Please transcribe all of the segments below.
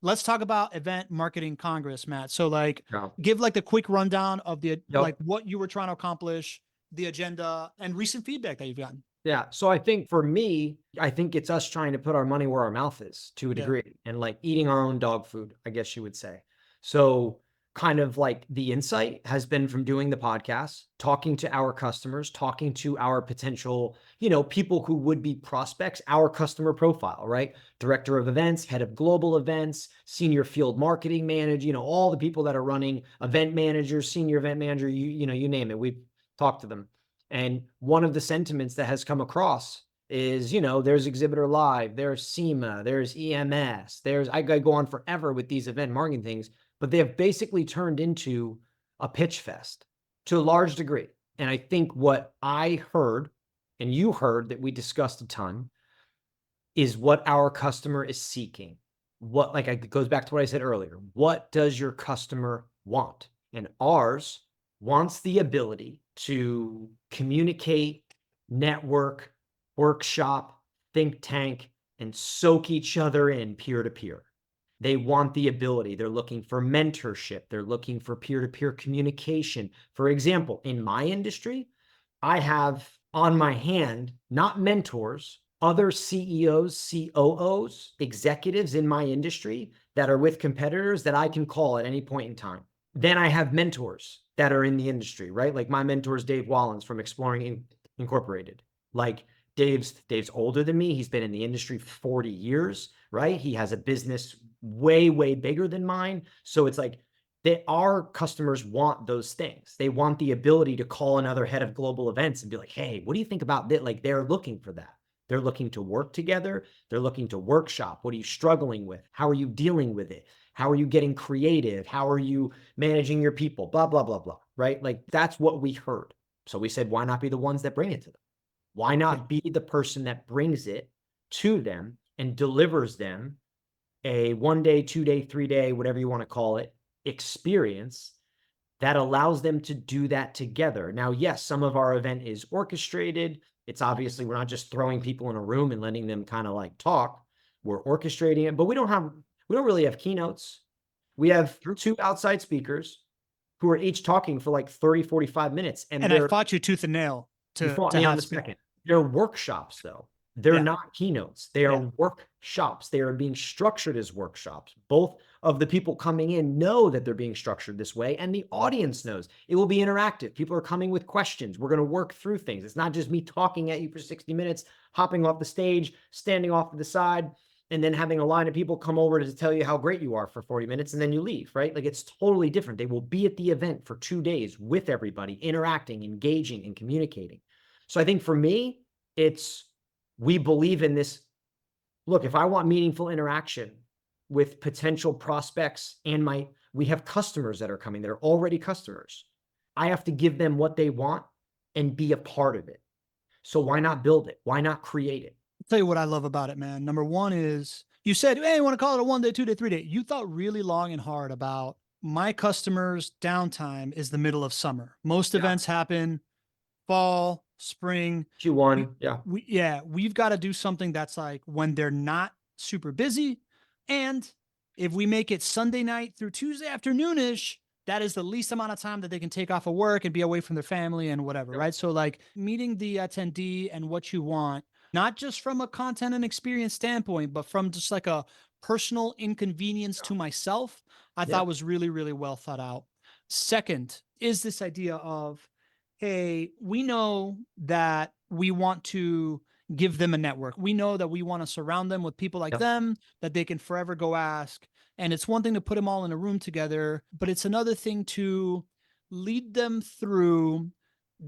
let's talk about event marketing Congress, Matt. So like, Yeah. give like the quick rundown of the, like Yep. what you were trying to accomplish, the agenda, and recent feedback that you've gotten. Yeah. So I think for me, I think it's us trying to put our money where our mouth is to a Yeah. degree and like eating our own dog food, I guess you would say. So kind of like the insight has been from doing the podcast, talking to our customers, talking to our potential, people who would be prospects, our customer profile, right? Director of events, head of global events, senior field marketing manager, all the people that are running event managers, senior event manager, you name it. We've talked to them. And one of the sentiments that has come across is, there's Exhibitor Live, there's SEMA, there's EMS, I could go on forever with these event marketing things, but they have basically turned into a pitch fest to a large degree. And I think what I heard and you heard that we discussed a ton is what our customer is seeking. It goes back to what I said earlier. What does your customer want? And ours wants the ability to communicate, network, workshop, think tank, and soak each other in peer to peer. They want the ability. They're looking for mentorship. They're looking for peer to peer communication. For example, in my industry, I have on my hand, not mentors, other CEOs, COOs, executives in my industry that are with competitors that I can call at any point in time. Then I have mentors that are in the industry, right? Like my mentor is Dave Wallens from Exploring Incorporated. Like Dave's older than me. He's been in the industry for 40 years, right? He has a business way, way bigger than mine. So it's like our customers want those things. They want the ability to call another head of global events and be like, hey, what do you think about that? Like they're looking for that. They're looking to work together. They're looking to workshop. What are you struggling with? How are you dealing with it? How are you getting creative? How are you managing your people? Blah, blah, blah, blah, right? Like that's what we heard. So we said, why not be the ones that bring it to them? Why Yeah. not be the person that brings it to them and delivers them a 1 day, 2 day, 3 day, whatever you want to call it, experience that allows them to do that together. Now, yes, some of our event is orchestrated. It's obviously, we're not just throwing people in a room and letting them kind of like talk. We're orchestrating it, but we don't really have keynotes. We have True. 2 outside speakers who are each talking for like 30, 45 minutes. And And I fought you tooth and nail you to fought me on have the speak. second. They're workshops, though. They're Yeah. not keynotes. They are Yeah. workshops. They are being structured as workshops. Both of the people coming in know that they're being structured this way, and the audience knows. It will be interactive. People are coming with questions. We're going to work through things. It's not just me talking at you for 60 minutes, hopping off the stage, standing off to the side, and then having a line of people come over to tell you how great you are for 40 minutes, and then you leave, right? Like it's totally different. They will be at the event for 2 days with everybody, interacting, engaging, and communicating. So I think for me, we believe in this. Look, if I want meaningful interaction with potential prospects and we have customers that are coming, that are already customers. I have to give them what they want and be a part of it. So why not build it? Why not create it? I'll tell you what I love about it, man. Number one is you said, hey, you want to call it a 1 day, 2 day, 3 day. You thought really long and hard about my customers' downtime is the middle of summer. Most Yeah. events happen fall, spring. Q1. Yeah. We've got to do something that's like when they're not super busy. And if we make it Sunday night through Tuesday afternoonish, that is the least amount of time that they can take off of work and be away from their family and whatever, Yep. right? So like meeting the attendee and what you want, not just from a content and experience standpoint, but from just like a personal inconvenience to myself, I Yeah. thought was really, really well thought out. Second is this idea of, hey, we know that we want to give them a network. We know that we want to surround them with people like Yep. them that they can forever go ask. And it's one thing to put them all in a room together, but it's another thing to lead them through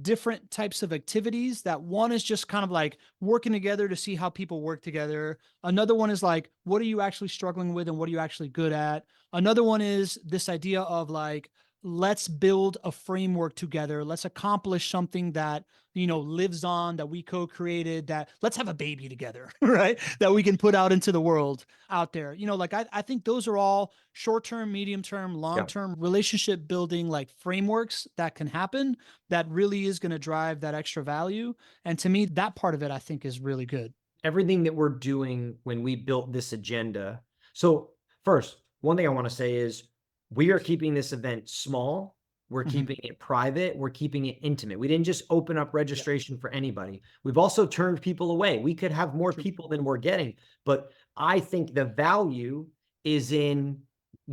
different types of activities. That one is just kind of like working together to see how people work together. Another one is like, what are you actually struggling with and what are you actually good at? Another one is this idea of like, let's build a framework together. Let's accomplish something that, lives on, that we co-created, that let's have a baby together, right? That we can put out into the world out there. Like I think those are all short-term, medium-term, Yeah. long-term relationship building like frameworks that can happen that really is going to drive that extra value. And to me, that part of it, I think is really good. Everything that we're doing when we built this agenda. So first, one thing I want to say is we are keeping this event small. We're Mhm. keeping it private. We're keeping it intimate. We didn't just open up Yeah, registration for anybody. We've also turned people away. We could have more true. people than we're getting, but I think the value is in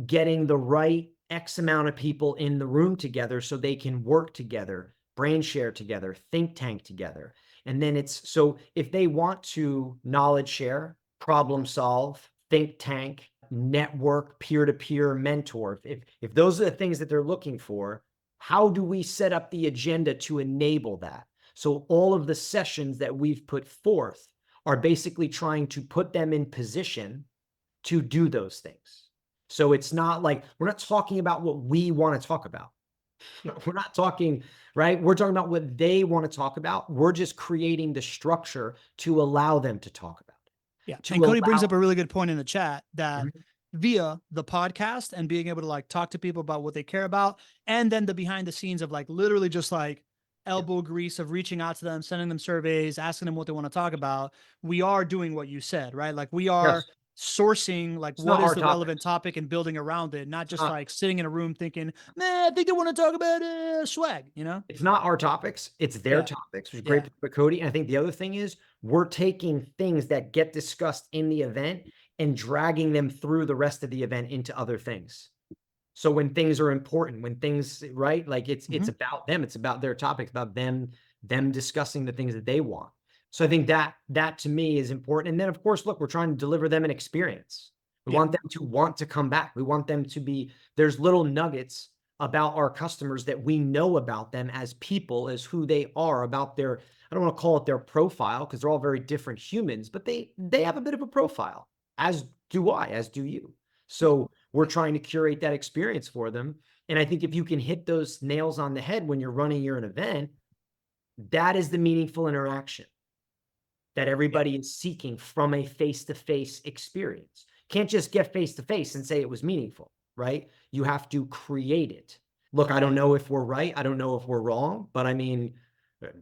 getting the right X amount of people in the room together so they can work together, brain share together, think tank together. And then it's so if they want to knowledge share, problem solve, think tank, network, peer-to-peer mentor, if those are the things that they're looking for, how do we set up the agenda to enable that? So all of the sessions that we've put forth are basically trying to put them in position to do those things. So it's not like we're not talking about what we want to talk about. Yeah. We're not talking, right? We're talking about what they want to talk about. We're just creating the structure to allow them to talk about Yeah. it, And to Cody brings allow. up a really good point in the chat that Mhm. via the podcast and being able to like talk to people about what they care about, and then the behind the scenes of like literally just like Yeah. elbow grease of reaching out to them, sending them surveys, asking them what they want to talk about, we are doing what you said, right? Like we are Yes. sourcing like It's what not is our the relevant topics. topic and building around it, not It's just not, like sitting in a room thinking, man, I think they want to talk about swag, you know? it's not our topics, it's their Yeah. topics, which is great Yeah. for Cody. And I think the other thing is we're taking things that get discussed in the event and dragging them through the rest of the event into other things. So when things are important, when things, right, like it's Mhm. about them, it's about their topics, about them discussing the things that they want. So I think that to me is important. And then of course, look, we're trying to deliver them an experience. We Yeah. want them to want to come back. We want them to be, there's little nuggets about our customers that we know about them as people, as who they are, about their, I don't want to call it their profile because they're all very different humans, but they have a bit of a profile, as do I, as do you. Yeah. So we're trying to curate that experience for them. And I think if you can hit those nails on the head when you're running your event, that is the meaningful interaction that Yeah. everybody is seeking from a face-to-face experience. Can't just get face-to-face and say it was meaningful, right? You have to create it. Look, I don't know if we're right. I don't know if we're wrong, but I mean,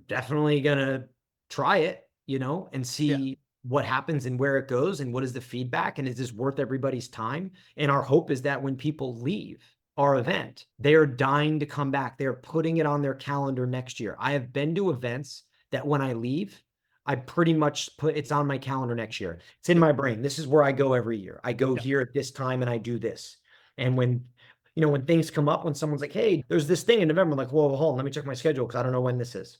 definitely gonna try it, and Yeah. see what happens and where it goes and what is the feedback and is this worth everybody's time? And our hope is that when people leave our event, they are dying to come back. They're putting it on their calendar next year. I have been to events that when I leave, I pretty much put it's on my calendar next year. It's in Yep. my brain. This is where I go every year. I go Yep. here at this time and I do this. And when things come up, when someone's like, hey, there's this thing in November, I'm like, whoa, hold on, let me check my schedule because I don't know when this is.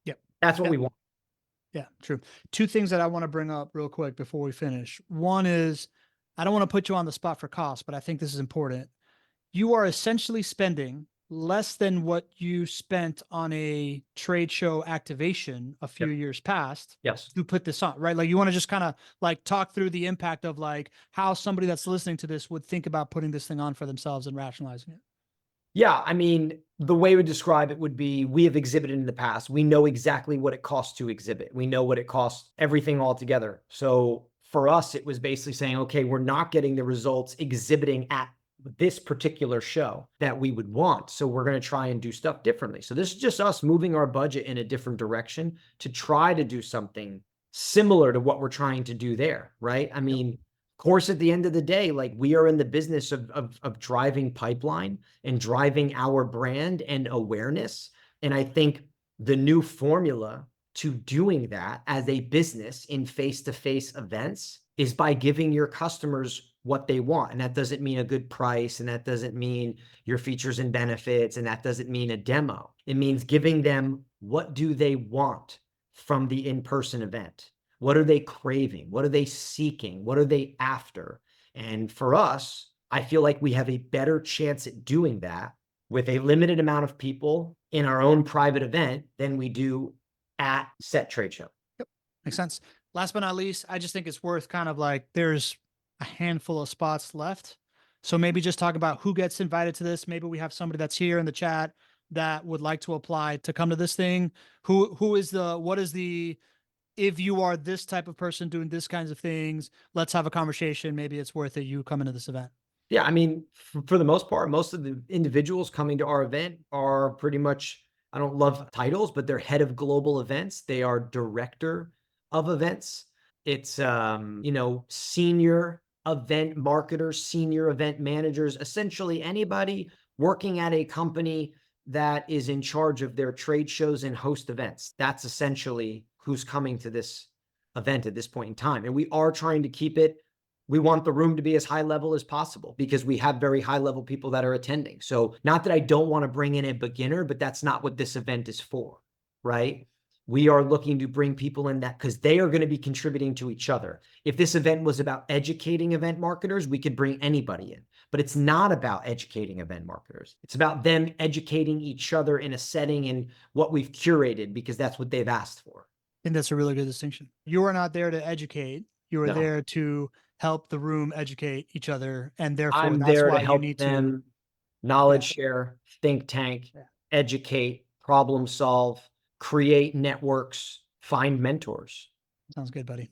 Yep. That's what Yeah. we want. Yeah, true. Two things that I want to bring up real quick before we finish. One is I don't want to put you on the spot for cost, but I think this is important. You are essentially spending less than what you spent on a trade show activation a few Yep. years past Yes. to put this on, right? Like you want to just kind of like talk through the impact of like how somebody that's listening to this would think about putting this thing on for themselves and rationalizing it. Yeah, I mean, the way we describe it would be we have exhibited in the past. We know exactly what it costs to exhibit. We know what it costs, everything all together. So for us, it was basically saying, okay, we're not getting the results exhibiting at this particular show that we would want. So we're going to try and do stuff differently. So this is just us moving our budget in a different direction to try to do something similar to what we're trying to do there, right? I Yep. mean, of course, at the end of the day, like we are in the business of driving pipeline and driving our brand and awareness. And I think the new formula to doing that as a business in face-to-face events is by giving your customers what they want. And that doesn't mean a good price, and that doesn't mean your features and benefits, and that doesn't mean a demo. It means giving them what do they want from the in-person event. What are they craving? What are they seeking? What are they after? And for us, I feel like we have a better chance at doing that with a limited amount of people in our own private event than we do at set trade show. Yep. Makes sense. Last but not least, I just think it's worth kind of like there's a handful of spots left. So maybe just talk about who gets invited to this. Maybe we have somebody that's here in the chat that would like to apply to come to this thing. Who is the what is the if you are this type of person doing this kinds of things, let's have a conversation. Maybe it's worth it you coming to this event. Yeah, I mean, for the most part, most of the individuals coming to our event are pretty much, I don't love titles, but they're head of global events. They are director of events. It's, senior event marketers, senior event managers, essentially anybody working at a company that is in charge of their trade shows and host events. That's essentially who's coming to this event at this point in time. And we are trying to keep it, we want the room to be as high level as possible because we have very high level people that are attending. So not that I don't want to bring in a beginner, but that's not what this event is for, right? We are looking to bring people in that because they are going to be contributing to each other. If this event was about educating event marketers, we could bring anybody in, but it's not about educating event marketers. It's about them educating each other in a setting and what we've curated because that's what they've asked for. I think that's a really good distinction. You are not there to educate. You are No, there to help the room educate each other. And therefore, I'm that's there to why you help need to, them knowledge yeah, share, think tank, yeah. educate, problem solve, create networks, find mentors. Sounds good, buddy.